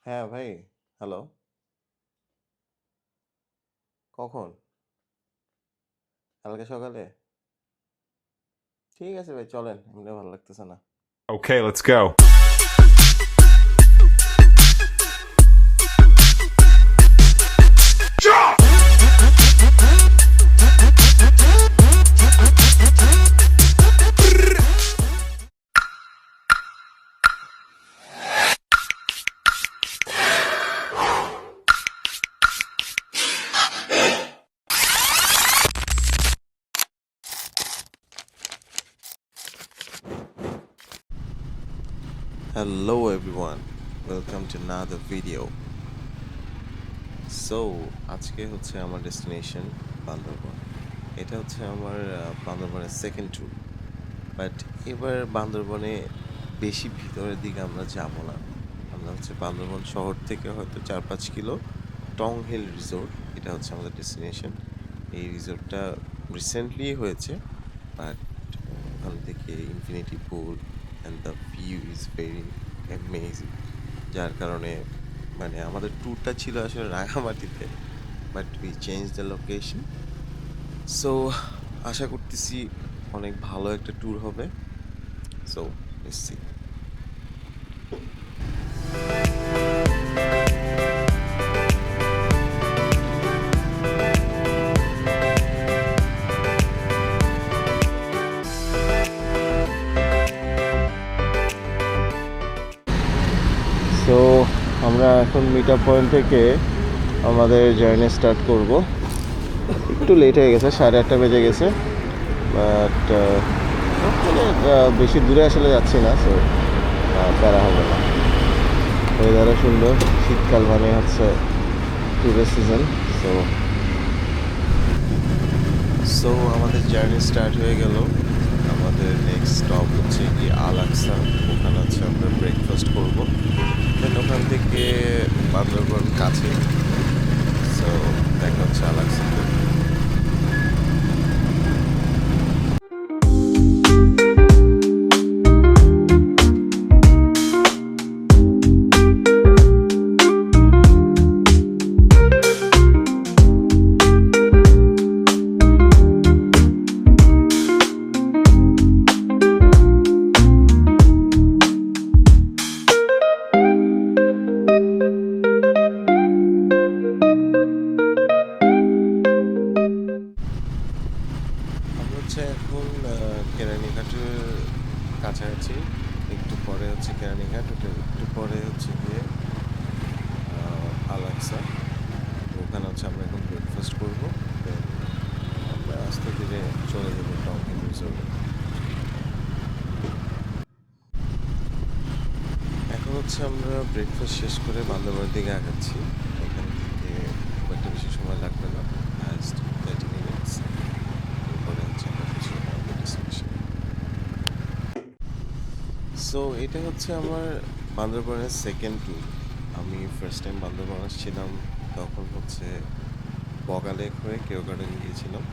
হ্যাঁ ভাই, হ্যালো। কখন? কালকে সকালে? ঠিক আছে ভাই, চলেন। এমনিও ভালো লাগতেছে না। Okay, let's go. Hello everyone, welcome to another video. So আজকে হচ্ছে আমার ডেস্টিনেশন বান্দরবন। এটা হচ্ছে আমার বান্দরবনের সেকেন্ড ট্যুর। বাট এবার বান্দরবনে বেশি ভিতরের দিকে আমরা যাব না। আমরা হচ্ছে বান্দরবন শহর থেকে হয়তো 4-5 কিলো টং হিল রিসোর্ট, এটা হচ্ছে আমাদের ডেস্টিনেশন। এই রিসোর্টটা রিসেন্টলি হয়েছে, বাট ওখান থেকে infinity pool and the view is very amazing. যার কারণে মানে আমাদের ট্যুরটা ছিল আসলে রাঙামাটিতে, but we change the location. So আশা করতেছি অনেক ভালো একটা ট্যুর হবে। So let's see. সো আমরা এখন মিট আপ পয়েন্ট থেকে আমাদের জার্নি স্টার্ট করব। একটু লেট হয়ে গেছে, 8:30 বেজে গেছে, বাট বেশি দূরে আসলে যাচ্ছি না। সো প্যারা হবে না। ওয়েদারও সুন্দর, শীতকাল মানে হচ্ছে টুরিস্ট সিজন। সো সো আমাদের জার্নি স্টার্ট হয়ে গেল। আমাদের নেক্সট স্টপ হচ্ছে কি আল-আকসা। ওখানে হচ্ছে আমরা ব্রেকফাস্ট করব, দেন ওখান থেকে বান্দরবন কাছে। সো দেখা হচ্ছে আল-আকসাতে। আমরা হচ্ছে এখন কেরানীঘাটের কাছাকাছি। একটু পরে হচ্ছে কেরানীঘাট, ওটা একটু পরে হচ্ছে গিয়ে আল-আকসা। ওখানে হচ্ছে আমরা এখন ব্রেকফাস্ট করবো, দেন আমরা আস্তে ধীরে চলে যাবো টং হিল রিসোর্টে। এখন হচ্ছে আমরা ব্রেকফাস্ট শেষ করে বান্দরবানের দিকে আগাচ্ছি। এখান থেকে খুব একটা বেশি সময় লাগবে না, জাস্ট 30 মিনিটস। এরপরে হচ্ছে আমরা কিছু ডেস্টিনেশন। সো এটা হচ্ছে আমার বান্দরবনের সেকেন্ড ট্যুর। আমি ফার্স্ট টাইম বান্দরবন আসছিলাম, তখন হচ্ছে বগা লেক হয়ে কেও গার্ডেন গিয়েছিলাম,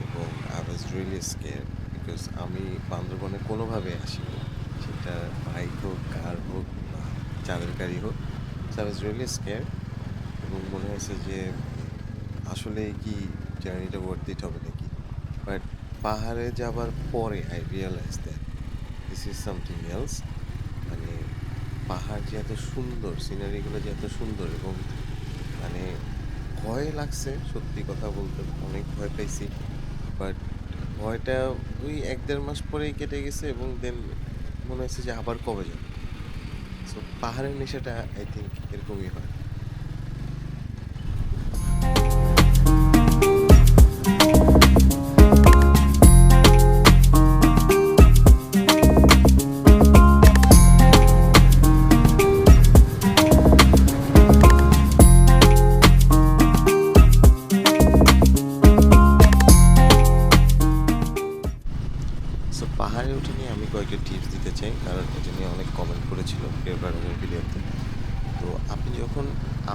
এবং I was really scared because আমি বান্দরবনে কোনোভাবে আসিনি, সেটা বাইক হোক, কার হোক বা চাঁদের গাড়ি হোক। So I was really scared, এবং মনে হয়েছে যে আসলে কি জার্নিটা ওয়ার্থ ইট হবে নাকি। বাট পাহাড়ে যাবার পরে I realise that this is something else. মানে পাহাড় যে এত সুন্দর, সিনারিগুলো যে এত সুন্দর, এবং মানে ভয় লাগছে সত্যি কথা বলতে, অনেক ভয় পাইছি। বাট ভয়টা ওই 1-1.5 মাস পরেই কেটে গেছে, এবং দেন মনে হয়েছে যে আবার কবে যাব। সো পাহাড়ের নেশাটা আই থিঙ্ক এরকমই হয়। সো পাহাড়ে উঠে নিয়ে আমি কয়েকটা টিপস দিতে চাই, কারণ এটা নিয়ে অনেক কমেন্ট করেছিল কেউ গার্ডেনের ভিডিওতে। তো আপনি যখন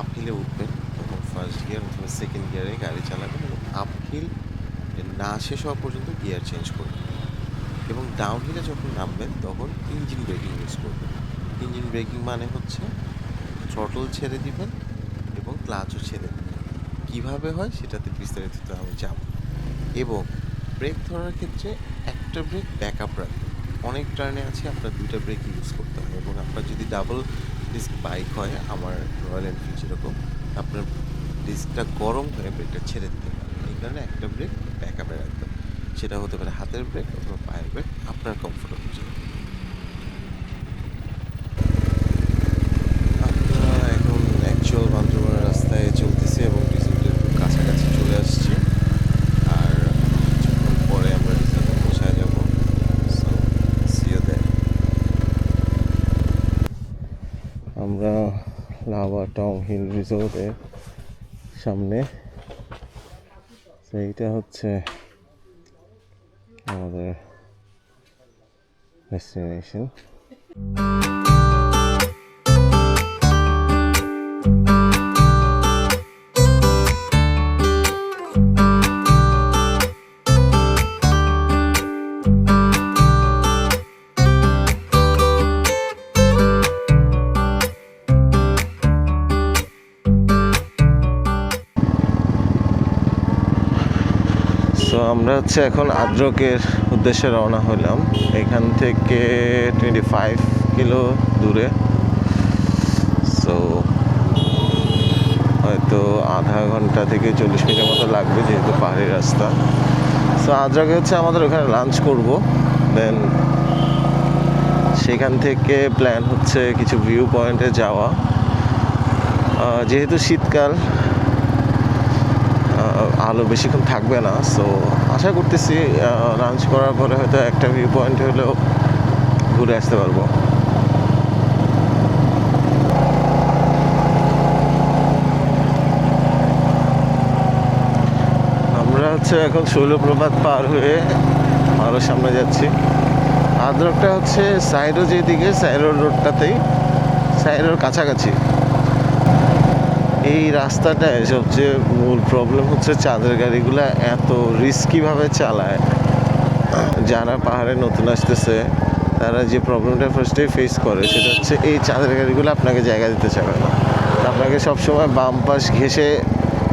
আপ হিলে উঠবেন, তখন ফার্স্ট গিয়ার অথবা সেকেন্ড গিয়ারে গাড়ি চালাবেন, এবং আপ হিল না শেষ হওয়া পর্যন্ত গিয়ার চেঞ্জ করবেন। এবং ডাউন হিলে যখন নামবেন তখন ইঞ্জিন ব্রেকিং ইউজ করবেন। ইঞ্জিন ব্রেকিং মানে হচ্ছে থ্রটল ছেড়ে দিবেন এবং ক্লাচও ছেড়ে দিবেন। কীভাবে হয় সেটাতে বিস্তারিত আমি যাব। এবং ব্রেক ধরার ক্ষেত্রে একটা ব্রেক ব্যাকআপ রাখবেন। অনেক টার্নে আছে আপনার 2টা ব্রেক ইউজ করতে হয়, এবং আপনার যদি ডাবল ডিস্ক বাইক হয়, আমার রয়্যাল এনফিল্ড যেরকম, আপনার ডিস্কটা গরম হয়ে ব্রেকটা ছেড়ে দিতে পারে। এই কারণে একটা ব্রেক ব্যাকআপে রাখবেন। সেটা হতে পারে হাতের ব্রেক অথবা পায়ের ব্রেক, আপনার কমফোর্ট অনুযায়ী। আমরা এখন অ্যাকচুয়াল বান্দরবান রাস্তায় চলতেছি এবং রিসোর্টের খুব কাছাকাছি চলে আসছি। আর কিছুক্ষণ পরে আমরা রিসোর্টে পৌঁছায় যাব। So see you there. আমরা লাভা টাউন হিল রিসোর্টের সামনে। এইটা হচ্ছে আমাদের ডেস্টিনেশন। তো আমরা হচ্ছে এখন আদ্রকের উদ্দেশ্যে রওনা হলাম। এখান থেকে 25 কিলো দূরে। সো হয়তো আধা ঘন্টা থেকে 40 মিনিটের মতো লাগবে, যেহেতু পাহাড়ি রাস্তা। সো আদ্রকে হচ্ছে আমাদের ওখানে লাঞ্চ করব, দেন সেখান থেকে প্ল্যান হচ্ছে কিছু ভিউ পয়েন্টে যাওয়া। যেহেতু শীতকাল, আলো বেশিক্ষণ থাকবে না, সো আশা করতেছি লাঞ্চ করার পরে হয়তো একটা ভিউ পয়েন্ট হলেও ঘুরে আসতে পারবো। আমরা হচ্ছে এখন শৈলপ্রপাত পার হয়ে আরও সামনে যাচ্ছি। আদ্রকটা হচ্ছে সাইরো যেদিকে, সাইরো রোডটাতেই, সাইরোর কাছাকাছি। এই রাস্তাটায় সবচেয়ে মূল প্রবলেম হচ্ছে চাঁদের গাড়িগুলো এত রিস্কিভাবে চালায়। যারা পাহাড়ে নতুন আসতেছে তারা যে প্রবলেমটা ফার্স্টেই ফেস করে সেটা হচ্ছে এই চাঁদের গাড়িগুলো আপনাকে জায়গা দিতে চাবে না। আপনাকে সবসময় বাম পাশ ঘেঁষে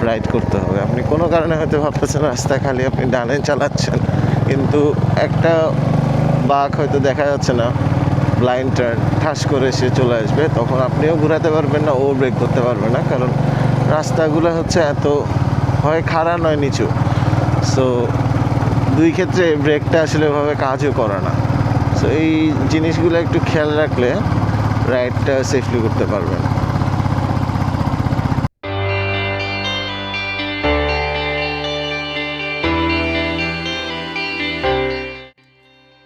রাইড করতে হবে। আপনি কোনো কারণে হয়তো ভাবতেছেন রাস্তা খালি, আপনি ডানে চালাচ্ছেন, কিন্তু একটা বাঁক হয়তো দেখা যাচ্ছে না, ব্লাইন্ড টার্ন, ঠাস করে সে চলে আসবে, তখন আপনিও ঘোরাতে পারবেন না, ও ব্রেক করতে পারবে না, কারণ রাস্তাগুলো হচ্ছে এত হয় খাড়া নয় নিচু। সো দুই ক্ষেত্রে ব্রেকটা আসলে ওভাবে কাজও করে না। সো এই জিনিসগুলো একটু খেয়াল রাখলে রাইডটা সেফলি করতে পারবেন।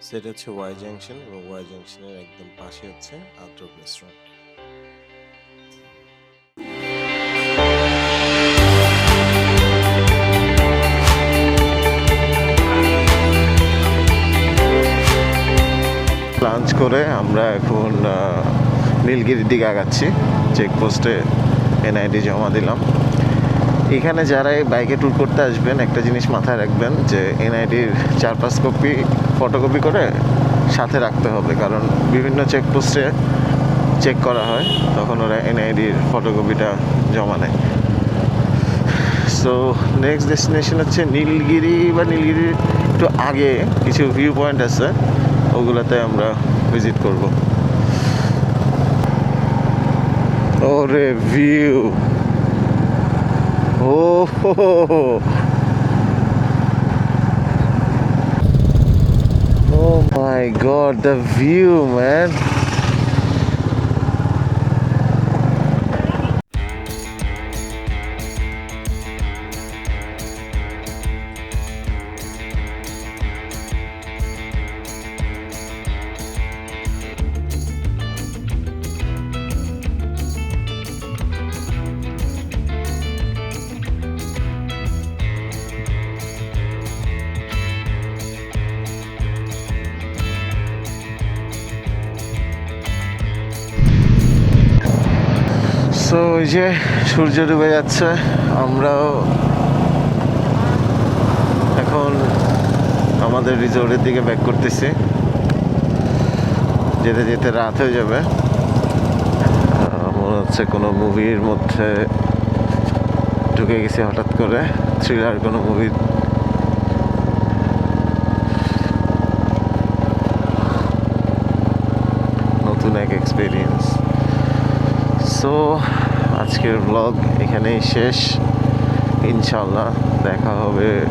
সেটা হচ্ছে ওয়াই জাংশন, এবং ওয়াই জাংশনের একদম পাশে হচ্ছে আদ্রক রেস্টুরেন্ট। লাঞ্চ করে আমরা এখন নীলগিরির দিকে আগাচ্ছি। চেকপোস্টে এনআইডি জমা দিলাম। এখানে যারা এই বাইকে ট্যুর করতে আসবেন, একটা জিনিস মাথায় রাখবেন যে এনআইডির 4-5 কপি ফটোকপি করে সাথে রাখতে হবে, কারণ বিভিন্ন চেকপোস্টে চেক করা হয়, তখন ওরা এনআইডির ফটোকপিটা জমা নেয়। সো নেক্সট ডেস্টিনেশন হচ্ছে নীলগিরি, বা নীলগিরির একটু আগে কিছু ভিউ পয়েন্ট আছে, ওগুলোতে আমরা ভিজিট করব। ওরে view, oh my god, the view, man. So ওই যে সূর্য ডুবে যাচ্ছে, আমরাও এখন আমাদের রিসোর্টের দিকে ব্যাক করতেছি। যেতে যেতে রাত হয়ে যাবে, মনে হচ্ছে কোনো মুভির মধ্যে ঢুকে গেছি হঠাৎ করে, থ্রিলার কোনো মুভি। নতুন এক এক্সপিরিয়েন্স। সো আজকের ব্লগ এখানেই শেষ। ইনশাল্লাহ দেখা হবে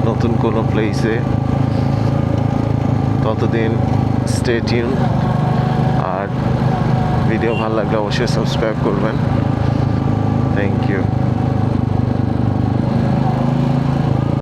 নতুন কোনো প্লেসে। ততদিন স্টে টিউন। আর ভিডিও ভালো লাগলে অবশ্যই সাবস্ক্রাইব করবেন। Thank you.